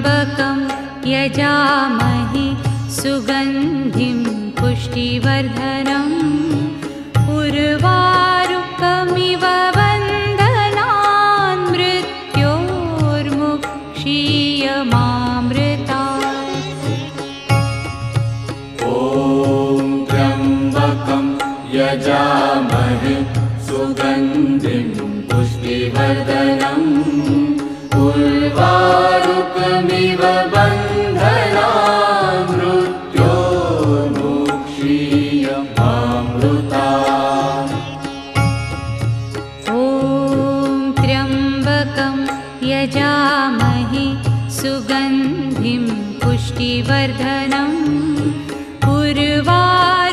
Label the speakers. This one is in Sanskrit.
Speaker 1: त्र्यम्बकं यजामहे सुगन्धिं पुष्टिवर्धनम् उर्वारुकमिव बन्धनान् मृत्योर्मुक्षीयमामृतात्।
Speaker 2: ॐ त्र्यम्बकं यजामहे सुगन्धिं पुष्टिवर्धनम् उर्वारुकमिव बन्धनान् मृत्योर्मुक्षीयमामृतात्।
Speaker 1: ॐ त्र्यम्बकं यजामहे सुगन्धिं पुष्टिवर्धनम् उर्वारुकमिव